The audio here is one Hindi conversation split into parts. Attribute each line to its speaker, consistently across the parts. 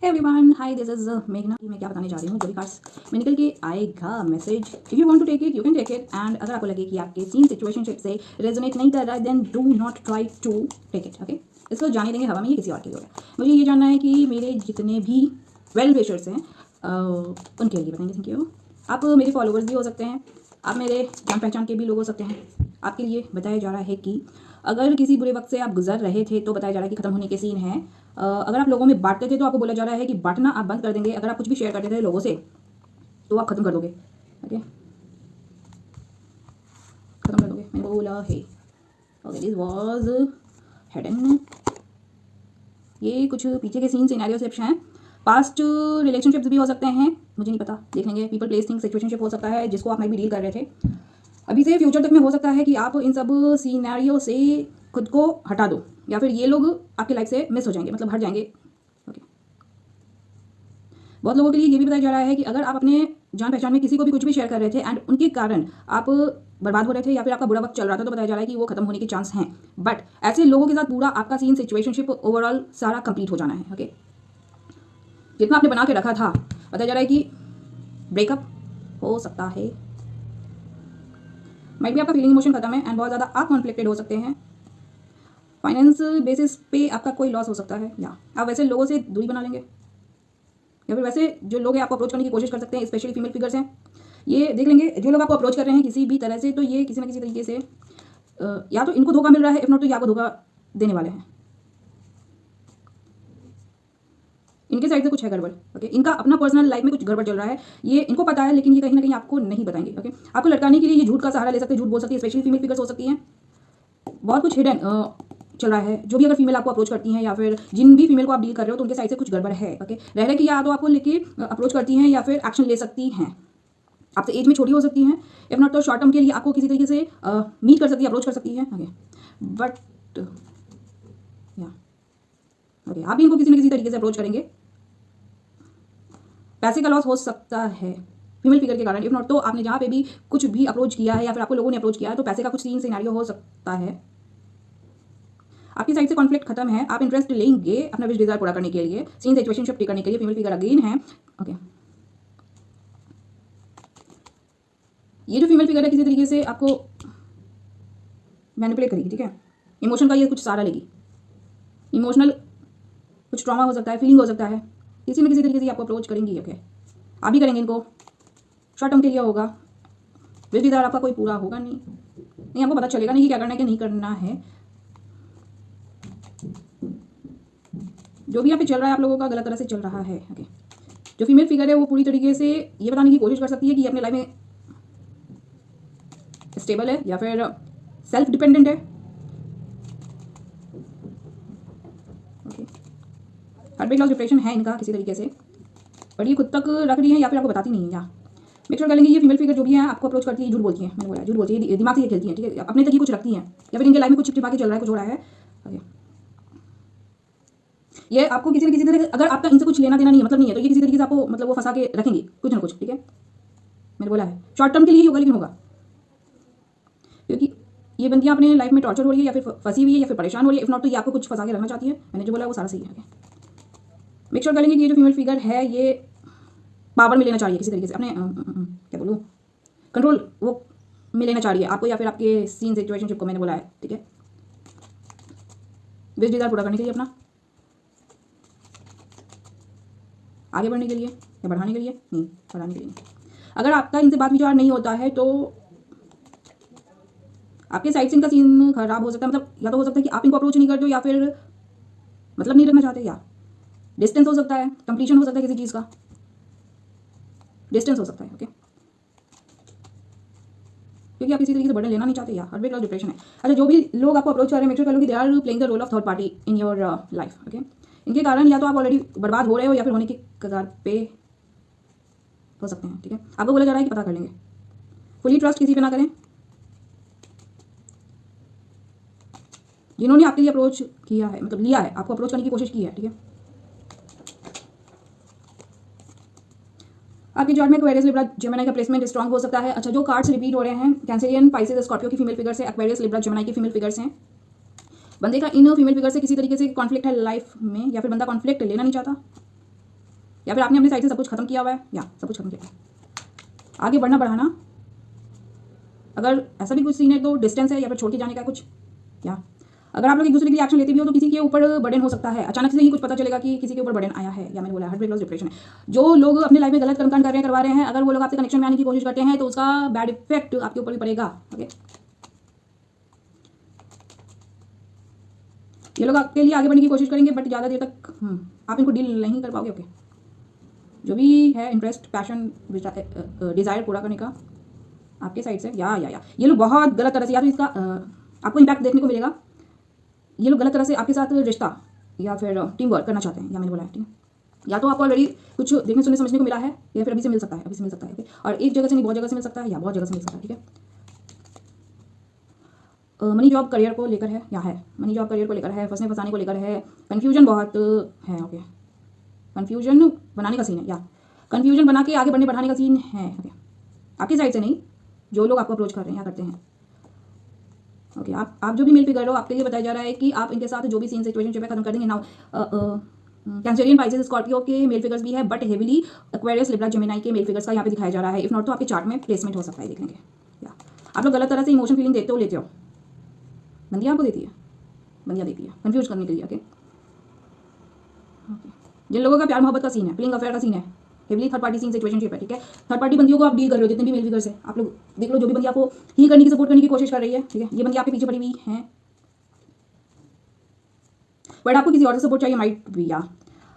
Speaker 1: एवरीवन, हाय, दिस इज मेघना। मैं क्या बताने जा रही हूँ, जो भी कार्ड्स में निकल के आएगा message, if you want to take it you can take it. And अगर आपको लगे कि आपके सीन सिचुएशनशिप से रेजोनेट नहीं कर रहा है, then do not try to take it. Okay, इसको जाने देंगे हवा में, ये किसी और के लिए होगा। मुझे ये जानना है कि मेरे जितने भी वेल विशर्स हैं उनके लिए बताएंगे। Thank you. आप मेरे फॉलोअर्स भी हो सकते हैं, आप मेरे जान पहचान के भी लोग हो सकते हैं। आपके लिए बताया जा रहा है कि अगर किसी बुरे वक्त से आप गुजर रहे थे तो बताया जा रहा है कि खत्म होने के सीन है। अगर आप लोगों में बांटते थे तो आपको बोला जा रहा है कि बांटना आप बंद कर देंगे। अगर आप कुछ भी शेयर करते थे लोगों से तो आप खत्म कर दोगे। ओके, खत्म कर दोगे, मैंने बोला है। Okay, this was hidden. ये कुछ पीछे के सीन सिनेरियोशिप्स हैं। पास्ट रिलेशनशिप्स भी हो सकते हैं, मुझे नहीं पता, देख लेंगे। पीपल प्लेस थिंग सिचुएशनशिप हो सकता है जिसको आप में भी डील कर रहे थे। अभी से फ्यूचर तक में हो सकता है कि आप इन सब सीनैरियो से खुद को हटा दो, या फिर ये लोग आपके लाइफ से मिस हो जाएंगे, मतलब हट जाएंगे। ओके, बहुत लोगों के लिए ये भी बताया जा रहा है कि अगर आप अपने जान पहचान में किसी को भी कुछ भी शेयर कर रहे थे एंड उनके कारण आप बर्बाद हो रहे थे या फिर आपका बुरा वक्त चल रहा था, तो बताया जा रहा है कि वो खत्म होने के चांस हैं। बट ऐसे लोगों के साथ पूरा आपका सीन सिचुएशनशिप ओवरऑल सारा कंप्लीट हो जाना है। ओके, जितना आपने बना के रखा था, बताया जा रहा है कि ब्रेकअप हो सकता है। माइट भी आपका फीलिंग इमोशन खत्म है एंड बहुत ज़्यादा आप कॉन्फ्लिक्टेड हो सकते हैं। फाइनेंस बेसिस पे आपका कोई लॉस हो सकता है, या आप वैसे लोगों से दूरी बना लेंगे, या फिर वैसे जो लोग हैं आपको अप्रोच करने की कोशिश कर सकते हैं, स्पेशली फीमेल फिगर्स हैं। ये देख लेंगे, जो लोग आपको अप्रोच कर रहे हैं किसी भी तरह से, तो ये किसी ना किसी तरीके से या तो इनको धोखा मिल रहा है, इफ नॉट तो ये आपको धोखा देने वाले हैं। इनके साइड से कुछ है गड़बड़। ओके, इनका अपना पर्सनल लाइफ में कुछ गड़बड़ चल रहा है, ये इनको पता है, लेकिन ये कहीं ना कहीं आपको नहीं बताएंगे। ओके, आपको लटकाने के लिए ये झूठ का सहारा ले सकते हैं, झूठ बोल सकती है, स्पेशली फीमेल फिगर्स हो सकती हैं। बहुत कुछ हिडन चल रहा है। जो भी अगर फीमेल आपको अप्रोच करती हैं या फिर जिन भी फीमेल को आप डील कर रहे हो, तो उनके साइड से कुछ गड़बड़ है। ओके, रह रहे कि या तो आपको लेके अप्रोच करती हैं या फिर एक्शन ले सकती हैं। आपसे एज में छोटी हो सकती हैं, इफ नॉट तो शॉर्ट टर्म के लिए आपको किसी तरीके से मीट कर सकती है, अप्रोच कर सकती है। ओके, बट या ओके, आप भी इनको किसी न किसी तरीके से अप्रोच करेंगे। पैसे का लॉस हो सकता है फीमेल फिगर के कारण, इफ नॉट तो आपने जहाँ पे भी कुछ भी अप्रोच किया है या फिर आपको लोगों ने अप्रोच किया है, तो पैसे का कुछ सीन सिनेरियो हो सकता है। आपकी साइड से कॉन्फ्लिक्ट खत्म है, आप इंटरेस्ट लेंगे अपना विश डिजायर पूरा करने के लिए, सीन सिचुएशनशिप ठीक करने के लिए। फीमेल फिगर अगेन है। ओके, ये जो फीमेल फिगर है किसी तरीके से आपको मैनिपुलेट करेगी। ठीक है, इमोशन का ये कुछ सहारा लेगी, इमोशनल कुछ ट्रॉमा हो सकता है, फीलिंग हो सकता है, किसी न किसी तरीके से आपको अप्रोच करेंगी। ओके, आप भी करेंगे इनको, शॉर्ट टर्म के लिए होगा। विश डिजायर आपका कोई पूरा होगा नहीं, आपको पता चलेगा नहीं कि क्या करना है क्या नहीं करना है। जो भी यहाँ पे चल रहा है आप लोगों का गलत तरह से चल रहा है। ओके, जो फीमेल फिगर है वो पूरी तरीके से ये बताने की कोशिश कर सकती है कि ये अपने लाइफ में स्टेबल है या फिर सेल्फ डिपेंडेंट है। ओके, हार्टब्रेक लॉस डिप्रेशन है इनका किसी तरीके से, बट ये खुद तक रख रही है या फिर आपको बताती नहीं है। या मेक श्योर कर लेंगे ये फीमेल फिगर जो भी है आपको अप्रोच करती है, झूठ बोलती है। मैंने बोला झूठ बोलती है, दिमाग से ये खेलती है। ठीक है, अपने तक ही कुछ रखती हैं या फिर इनके लाइफ में कुछ चिपचिपा के चल रहा है, कुछ हो रहा है। ओके, ये आपको किसी न किसी तरीके, अगर आपका इनसे कुछ लेना देना नहीं है, मतलब नहीं है, तो ये किसी तरीके से आपको मतलब वो फंसा के रखेंगे कुछ ना कुछ। ठीक है, मैंने बोला है शॉर्ट टर्म के लिए ही होगा, लेकिन होगा, क्योंकि ये बंदियां अपने लाइफ में टॉर्चर हो रही है या फिर फंसी हुई है या फिर परेशान हो रही है। इफ नॉट तो ये आपको कुछ फंसा के रखना चाहती है। मैंने जो बोला वो सारा सही है। मेक श्योर कर लेंगे कि ये जो फीमेल फिगर है ये पावर में लेना चाहिए किसी तरीके से, अपने क्या बोलूँ, कंट्रोल वो में लेना चाहिए आपको या फिर आपके सीन सिचुएशनशिप को। मैंने बोला है, ठीक है, विश डिजायर पूरा करने के लिए, अपना आगे बढ़ने के लिए या बढ़ाने के लिए, नहीं बढ़ाने के लिए नहीं। अगर आपका इनसे बात विचार नहीं होता है तो आपके साइड से इनका सीन खराब हो सकता है। मतलब या तो हो सकता है कि आप इनको अप्रोच नहीं करते हो, या फिर मतलब नहीं रखना चाहते, या डिस्टेंस हो सकता है, कंप्लीशन हो सकता है किसी चीज़ का, डिस्टेंस हो सकता है। ओके, क्योंकि आप किसी तरीके से बर्डन लेना नहीं चाहते, या हार्टब्रेक लॉस डिप्रेशन है। अच्छा, जो भी लोग आपको अप्रोच कर रहे हैं, मेक श्योर कर लो कि they are playing the role of third party in your life. Okay, इनके कारण या तो आप ऑलरेडी बर्बाद हो रहे हो या फिर होने की कगार पे हो सकते हैं। ठीक है, आपको बोला जा रहा है कि पता कर लेंगे। फुली ट्रस्ट किसी पे ना करें। जिन्होंने आपके लिए अप्रोच किया है, मतलब लिया है, आपको अप्रोच करने की कोशिश की है। ठीक है, आपके चार्ट में एक्वेरियस लिब्रा जेमिनी का प्लेसमेंट स्ट्रांग हो सकता है। अच्छा, जो कार्ड्स रिपीट हो रहे हैं, कैंसरियन, पाइसेस, स्कॉर्पियो की फीमेल फिगर्स है, एक्वेरियस लिब्रा जेमिनी की फीमेल फिगर्स हैं। बंदे का इन फीमेल फिगर से किसी तरीके से कॉन्फ्लिक्ट है लाइफ में, या फिर बंदा कॉन्फ्लिक्ट लेना नहीं चाहता। या फिर आपने अपनी साइड से सब कुछ खत्म किया हुआ है, या सब कुछ खत्म किया है। आगे बढ़ना बढ़ाना, अगर ऐसा भी कुछ सीन है तो डिस्टेंस है या फिर छोड़ के जाने का कुछ, या अगर आप लोग एक दूसरे के लिए एक्शन लेते भी हो तो किसी के ऊपर बर्डन हो सकता है, अचानक से ही कुछ पता चलेगा कि किसी के ऊपर बर्डन आया है, या मैंने बोला हार्ट ब्रेक लॉस डिप्रेशन है। जो लोग अपने लाइफ में गलत कर्म कांड कर रहे हैं, करवा रहे हैं, अगर वो लोग आपसे कनेक्शन में आने की कोशिश करते हैं तो उसका बैड इफेक्ट आपके ऊपर भी पड़ेगा। ओके, ये लोग आपके लिए आगे बढ़ने की कोशिश करेंगे बट ज़्यादा देर तक आप इनको डील नहीं कर पाओगे। ओके, जो भी है इंटरेस्ट, पैशन, डिज़ायर पूरा करने का आपके साइड से, या ये लोग बहुत गलत तरह से, या तो इसका आपको इम्पैक्ट देखने को मिलेगा, ये लोग गलत तरह से आपके साथ रिश्ता या फिर टीम वर्क करना चाहते हैं, या मैंने बोला है, ठीक है। या तो आपको ऑलरेडी कुछ देखने सुनने समझने को मिला है, या फिर अभी से मिल सकता है, अभी से मिल सकता है। ओके, और एक जगह से नहीं बहुत जगह से मिल सकता है, या बहुत जगह से मिल सकता है, ठीक है। मनी जॉब करियर को लेकर है, या है मनी जॉब करियर को लेकर है, फंसने फंसाने को लेकर है, कन्फ्यूजन बहुत है। ओके, कन्फ्यूजन बनाने का सीन है, या कन्फ्यूजन बना के आगे बढ़ने बढ़ाने का सीन है। ओके, आपकी साइड से नहीं, जो लोग आपको अप्रोच कर रहे हैं या करते हैं। ओके, आप जो भी मेल फिगर हो, आपके लिए बताया जा रहा है कि आप इनके साथ जो भी सीन सिचुएशन खत्म कर देंगे। नाउ कैंसरियन, पाइसेस, स्कॉर्पियो के मेल फिगर्स भी है, but heavily Aquarius, Libra, Gemini के मेल फिगर्स का यहाँ पे दिखाया जा रहा है। इफ नॉट तो आपके चार्ट में प्लेसमेंट हो सकता है, देख लेंगे। या आप लोग गलत तरह से इमोशन फीलिंग देते हो, लेते हो, बंदियाँ आपको देती है, बंदियाँ देती है कंफ्यूज करने के लिए। ओके, जिन लोगों का प्यार मोहब्बत का सीन है, प्लिंग अफेयर का सीन है, heavily third party scene situationship है, ठीक है। थर्ड पार्टी बंदियों को आप डील कर रहे हो, जितने भी मेल फिगर्स है, आप लोग देख लो, जो भी बंदी आपको हील करने की, सपोर्ट करने की कोशिश कर रही है, ठीक है। ये बंदी आपके पीछे पड़ी हुई है, बट आपको किसी और से सपोर्ट चाहिए, माइट भी, या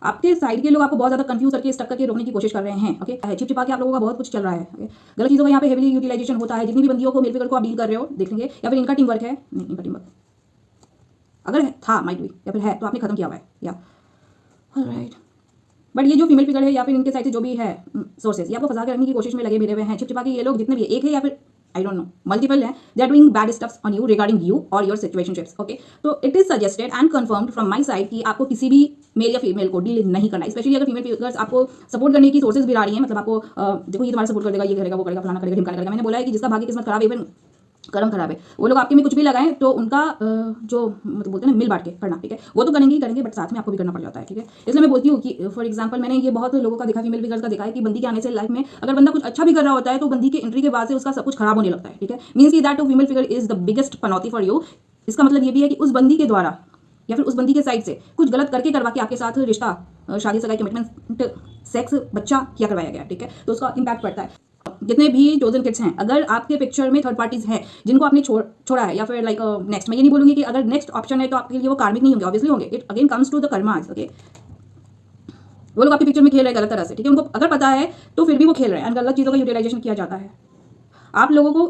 Speaker 1: आपके साइड के लोग आपको बहुत ज़्यादा कंफ्यूज करके, स्टक करके रोकने की कोशिश कर रहे हैं। ओके, छिप छिपा के आप लोगों का बहुत कुछ चल रहा है। ओके, गलत चीज़ों का यहाँ पे हेवली यूटिलाइजेशन होता है। जितनी भी बंदियों को मेल फिगर को आप डील कर रहे हो, देख लेंगे, या फिर इनका टीम वर्क है, नहीं इनका टीम वर्क अगर था, माइट भी, या फिर है तो आपने खत्म किया हुआ है, या ऑलराइट। बट ये जो फीमेल फिगर है या फिर इनके साइड से जो भी है सोर्सेज, ये आपको फंसा के रखने की कोशिश में लगे मिले हुए हैं। छिप छिपा के ये लोग जितने भी, एक है या फिर आई डोंट नो मल्टीपल है, they are doing bad stuffs on you regarding you और योर सिचुएशनशिप्स। ओके, तो it is suggested and confirmed from my side कि आपको किसी भी मेल या फीमेल को डील नहीं करना, स्पेशली अगर फीमेल फिगर्स आपको सपोर्ट करने की सोर्सेज भी आ रही हैं, मतलब आपको देखो ये तुम्हारा सपोर्ट कर देगा, ये करेगा, वो करेगा, फलाना करेगा, ढिमका करेगा। मैंने बोला है कि जिसका भाग्य किस्मत खराब है, इवन कर्म खराब है, वो लोग आपके में कुछ भी लगाएं तो उनका जो मतलब बोलते हैं ना मिल बांट के करना, ठीक है, वो तो करेंगे ही करेंगे, बट साथ में आपको भी करना पड़ जाता है, ठीक है। इसलिए मैं बोलती हूँ कि फॉर एग्जांपल मैंने ये बहुत लोगों का देखा, फीमेल फिगर्स का देखा है कि बंदी के आने से लाइफ में अगर बंदा कुछ अच्छा भी कर रहा होता है तो बंदी के एंट्री के बाद से उसका सब कुछ खराब होने लगता है, ठीक है। मीन्स की that female figure is the biggest Panauti for you. इसका मतलब ये भी है कि उस बंदी के द्वारा या फिर उस बंदी के साइड से कुछ गलत करके करवा के आपके साथ रिश्ता, शादी, सगाई, कमिटमेंट, सेक्स, बच्चा क्या करवाया गया, ठीक है, तो उसका इंपैक्ट पड़ता है। जितने भी चोजन किड्स हैं, अगर आपके पिक्चर में थर्ड पार्टीज हैं जिनको आपने छोड़ा है, या फिर लाइक नेक्स्ट, मैं ये नहीं बोलूंगी कि अगर नेक्स्ट ऑप्शन है तो आपके लिए वो कार्मिक नहीं होंगे, ऑब्वियसली होंगे। It again comes to the karmas. Okay, वो लोग आपके पिक्चर में खेल रहे हैं गलत तरह से, ठीक है, उनको अगर पता है तो फिर भी वो खेल रहे हैं, गलत चीज़ों का यूटिलाइजेशन किया जाता है। आप लोगों को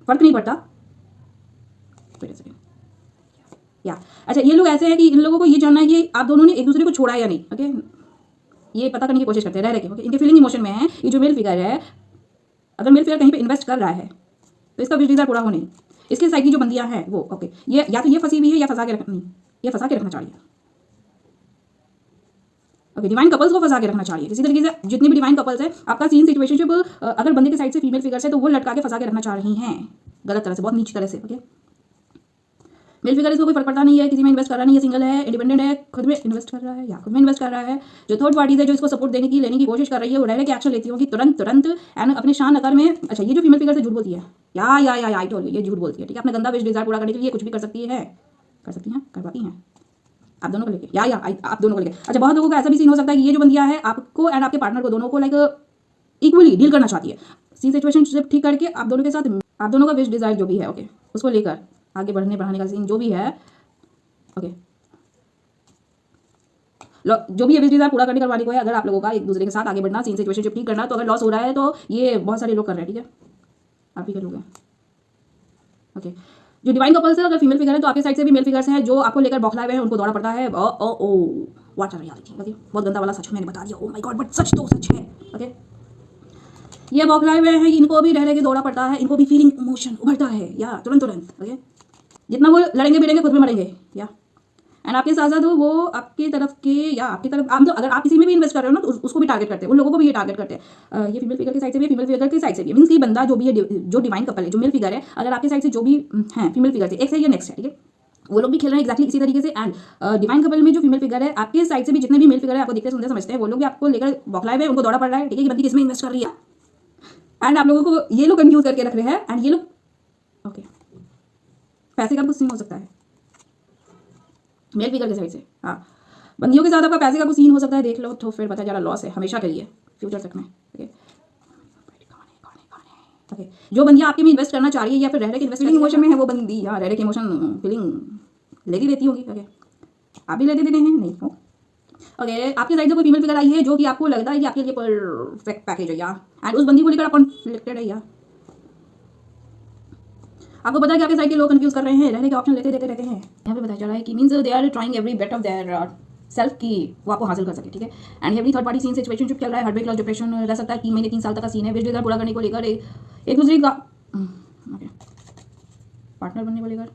Speaker 1: फर्क नहीं पड़ता। या अच्छा, ये लोग ऐसे हैं कि इन लोगों को ये जानना है कि आप दोनों ने एक दूसरे को छोड़ा है या नहीं। ओके, ये पता करने की कोशिश करते हैं रह रहे के। इनके फीलिंग इमोशन में है। ये जो मेल फिगर है, अगर मेल फिगर कहीं पे इन्वेस्ट कर रहा है तो इसका विश डिजायर पूरा हो नहीं। इसके साइड की जो बंदियां हैं वो ओके, ये या तो ये फंसी हुई है या फंसा के रखनी, ये फंसा के रखना चाहिए। ओके, डिवाइन कपल्स को फंसा के रखना चाहिए। इसी तरीके से जितने भी डिवाइन कपल्स है, आपका सीन सिचुएशनशिप अगर बंदे के साइड से फीमेल फिगर है तो वो लटका के फंसा के रखना चाह रही हैं गलत तरह से, बहुत नीची तरह से। ओके, मेल फिगर इसको कोई फर्क पड़ता नहीं है, किसी में इन्वेस्ट कर रहा नहीं है, सिंगल है, इंडिपेंडेंट है, खुद में इन्वेस्ट कर रहा है या खुद में इन्वेस्ट कर रहा है। जो थर्ड पार्टीज है जो इसको सपोर्ट देने की लेने की कोशिश कर रही है, वो रह के एक्शन लेती होगी तुरंत एंड अपने शान नगर में। अच्छा, ये जो फीमेल फिगर से झूठ बोलती है, या आई टोल्ड यू, ये झूठ बोलती है, ठीक है। अपना गंदा विश डिजायर पूरा करने के लिए कुछ भी कर सकती है, कर पाती हैं आप दोनों को लेके, या आप दोनों को लेके। अच्छा, बहुत लोगों का ऐसा भी सीन हो सकता है कि ये जो बंदियां है आपको एंड आपके पार्टनर को दोनों को लाइक इक्वली डील करना चाहती है। सी सिचुएशन ठीक करके आप दोनों के साथ, आप दोनों का विश डिजायर जो भी है, ओके, उसको लेकर आगे बढ़ाने का सीन जो भी है। ओके, जो भी विश डिजायर पूरा करने करवाने को है, अगर आप लोगों का एक दूसरे के साथ आगे बढ़ना, सीन सिचुएशन ठीक करना, तो अगर लॉस हो रहा है तो ये बहुत सारे लोग कर रहे हैं, ठीक है, आप ही के लोग हैं। ओके, जो डिवाइन कपल्स है, अगर फीमेल फिगर है तो आपके साइड से भी मेल फिगर्स हैं जो आपको लेकर बौखलाए हुए हैं, उनको दौड़ा पड़ता है। What are reality. ओके, बहुत गंदा वाला सच मैंने बता दिया, ओ माय गॉड, बट सच तो सच है। ओके, ये बौखलाए हुए हैं, इनको भी रह के दौड़ा पड़ता है, इनको भी फीलिंग इमोशन उभरता है या तुरंत। ओके, जितना वो लड़ेंगे भिड़ेंगे खुद में मरेंगे, या एंड आपके साथ साथ वो आपकी तरफ के या आपकी तरफ, आप मतलब अगर आप किसी में भी इन्वेस्ट कर रहे हो ना तो उसको भी टारगेट करते हैं, उन लोगों को भी ये टारगेट करते हैं। ये फीमेल फिगर की साइड से भी, फीमेल फिगर की साइड से भी, मीन्स की बंदा जो भी है, जो डिवाइन कपल है, जो मेल फिगर है, अगर आपके साइड से जो भी है फीमेल फिगर से, एक से या नेक्स्ट है, ठीक है, वो लोग भी खेल रहे हैं एक्जैक्टली इसी तरीके से। एंड डिवाइन कपल में जो फीमेल फिगर है, आपके साइड से भी जितने भी मेल फिगर है आपको दिखते सुनते समझते हैं, वो लोग भी आपको लेकर बौखलाए हुए, उनको दौड़ा पड़ रहा है, ठीक है, कि बंदी किसमें इन्वेस्ट कर रही है। एंड आप लोगों को ये लोग कंफ्यूज करके रख रहे हैं। एंड ये लोग ओके, पैसे का कुछ सीन हो सकता है मेल फिगर के साइड से। हाँ, बंदियों के साथ आपका पैसे का कुछ सीन हो सकता है, देख लो तो फिर पता चला लॉस है हमेशा के लिए, फ्यूचर तक में। ओके ओके, जो बंदियाँ आपके में इन्वेस्ट करना चाह रही है या फिर रह रहे के इन्वेस्ट इमोशन में है, वो बंदी या रह रहे के इमोशन फीलिंग लेती देती होगी। ओके, आप भी लेते देते हैं नहीं हो। ओके, आपके साइड से कोई फीमेल फिगर आई है जो कि आपको लगता है कि आपके लिए परफेक्ट पैकेज है या, एंड उस बंदी को लेकर आप कॉन्फ्लिक्टेड है या आपको पता है कि आपके साइड के लोग कंफ्यूज कर रहे हैं, रहने के ऑप्शन लेते देते रहते हैं। यहाँ पे पता चल रहा है कि means they are trying every bit of their self की वो आपको हासिल कर सके, ठीक है। And every third party scene situationship चल रहा है, हार्टब्रेक लॉस डिप्रेशन रह सकता है, 3 महीने 3 साल तक का सीन है, विश डिजायर पूरा करने को लेकर एक दूसरे का पार्टनर बनने को लेकर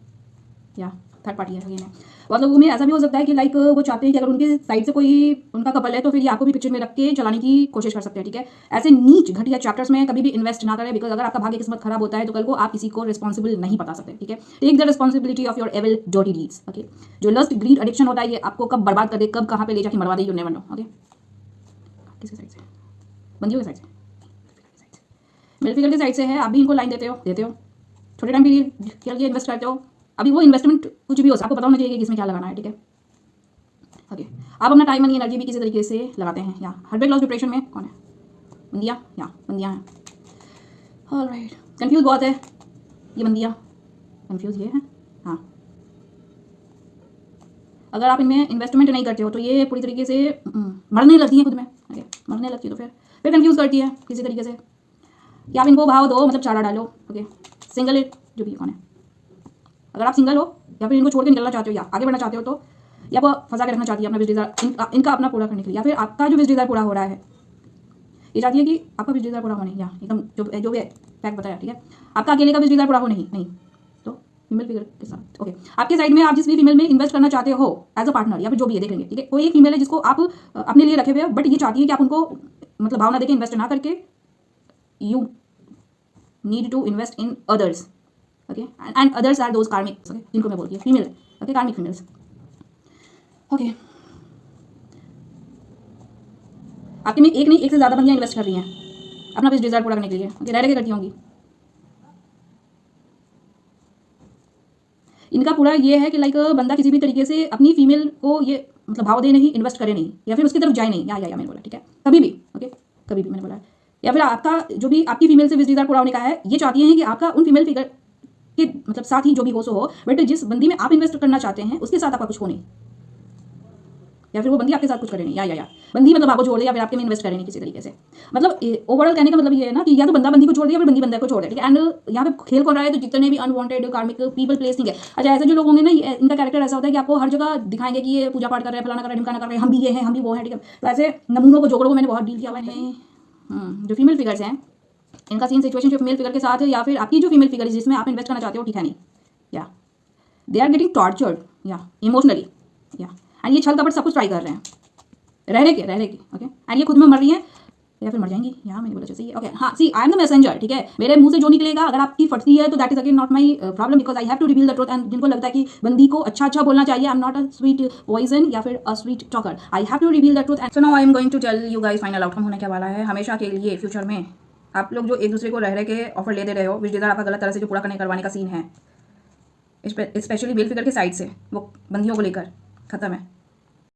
Speaker 1: या थर्ड पार्टी है अगेन है। बहुत लोगों में ऐसा भी हो सकता है कि लाइक वो चाहते हैं कि अगर उनके साइड से कोई उनका कपल है तो फिर ये आपको भी पिक्चर में रख के चलाने की कोशिश कर सकते हैं, ठीक है। ऐसे नीच घटिया चैप्टर्स में कभी भी इन्वेस्ट ना करें, बिकॉज अगर आपका भाग्य किस्मत खराब होता है तो कल को आप किसी को रिस्पॉन्सिबल नहीं बता सकते, ठीक है। Take the responsibility of your evil dirty deeds. Okay, जो लस्ट ग्रीड एडिक्शन होता है ये आपको कब बर्बाद कर दे, कब कहाँ पे ले जाके मरवा दे, यू नेवर नो। ओके, किसके साइड से? बंदियों के साइड से, मेल फिगर के साइड से है। आप भी इनको लाइन देते हो छोटे टाइम पीरियड के लिए इन्वेस्ट करते हो। अभी वो इन्वेस्टमेंट कुछ भी हो, आपको पता होना चाहिए कि किसमें क्या लगाना है, ठीक है। ओके, आप अपना टाइम मनी एनर्जी भी किसी तरीके से लगाते हैं। या हार्टब्रेक लॉस डिप्रेशन में कौन है? बंदियाँ या बंदियाँ हैं। ऑलराइट, कंफ्यूज बहुत है ये बंदियाँ, कंफ्यूज ये है। हाँ, अगर आप इनमें इन्वेस्टमेंट नहीं करते हो तो ये पूरी तरीके से मरने लगती है खुद में। ओके, मरने लगती है तो फिर कंफ्यूज करती है किसी तरीके से कि आप इनको भाव दो, मतलब चारा डालो। ओके, सिंगल जो भी कौन है, अगर आप सिंगल हो या फिर इनको छोड़ के निकलना चाहते हो या आगे बढ़ना चाहते हो तो या आपको फंसा के रखना चाहती है अपना विश डिजायर, इनका अपना पूरा करने के लिए, या फिर आपका जो विश डिजायर पूरा हो रहा है, ये चाहती है कि आपका विश डिजायर पूरा हो नहीं, या एकदम जो भी फैक्ट बताया, ठीक है, आपका अकेले का विश डिजायर पूरा हो नहीं तो फीमेल फिगर के साथ। ओके, आपके साइड में आप जिस भी फीमेल में इन्वेस्ट करना चाहते हो एज अ पार्टनर या फिर जो भी है देख लेंगे, ठीक है। कोई एक फीमेल है जिसको आप अपने लिए रखे हुए हो, बट ये चाहती है कि आप उनको मतलब भावना देके इन्वेस्ट ना करके you need to invest in others. Okay, and others are those karmic, जिनको मैं बोलती हूँ female. Okay, karmic females. Okay, आपके में एक नहीं एक से ज़्यादा बंदियाँ इन्वेस्ट कर रही हैं अपना विश डिजायर पूरा करने के लिए। ओके, रह के करती होंगी। इनका पूरा ये है कि लाइक बंदा किसी भी तरीके से अपनी फीमेल को ये मतलब भाव दे नहीं, इन्वेस्ट करे नहीं, या फिर उसकी तरफ जाए नहीं, या मैंने बोला, ठीक है, कभी भी। ओके, कभी भी मैंने बोला, या फिर आपका जो भी आपकी फीमेल से विश डिजायर पूरा होने का है, ये चाहती हैं कि आपका उन फीमेल फिगर के मतलब साथ ही जो भी हो सो हो, बट जिस बंदी में आप इन्वेस्ट करना चाहते हैं उसके साथ आपका कुछ हो नहीं, या फिर वो बंदी आपके साथ कुछ करे नहीं, या बंदी मतलब आपको छोड़ दे या फिर आपके में इन्वेस्ट करे नहीं किसी तरीके से। मतलब ओवरऑल कहने का मतलब ये है ना कि या तो बंदा बंदी को छोड़ दे या फिर बंदी बंदा को छोड़ दे, ठीक है। एंड यहाँ पे खेल कौन रहा है, तो जितने भी अनवांटेड कार्मिक पीपल प्लेस नहीं है। अच्छा, ऐसे जो लोग होंगे ना, इनका कैरेक्टर ऐसा होता है कि आपको हर जगह दिखाएंगे कि ये पूजा पाठ कर रहे हैं, फलाना कर रहे हैं, ढिमकाना कर रहे हैं, हम भी ये हैं, हम भी वो हैं, ठीक है। तो ऐसे नमूनों को जोड़ों को मैंने बहुत डील किया हुआ है। जो फीमेल फिगर्स हैं इनका सीन सिचुएशन जो मेल फिगर के साथ है, या फिर आपकी जो फीमेल फिगर है जिसमें आप इन्वेस्ट करना चाहते हो, ठीक है नहीं, या दे आर गेटिंग टॉर्चर्ड या इमोशनली, या एंड ये छल कपट सब कुछ ट्राई कर रहे हैं रह रहे के। ओके, एंड ये खुद में मर रही है या फिर मर जाएंगी, यहाँ मैंने बोला जैसे ये। ओके, हाँ, सी आई एम द मैसेंजर, ठीक है। मेरे मुंह से जो निकलेगा अगर आपकी फटती है तो that is again not my problem, because I have to reveal the truth. And जिनको लगता है कि बंदी को अच्छा बोलना चाहिए, I am not a sweet poison या फिर a sweet talker, I have to reveal the truth. And so now I am going to tell you guys final outcome होने के वाला है हमेशा के लिए फ्यूचर में। आप लोग जो एक दूसरे को रह के ऑफर ले दे रहे हो, विश डिजायर आपका गलत तरह से जो पूरा करवाने का सीन है, स्पेशली मेल फिगर के साइड से, वो बंदियों को लेकर खत्म है।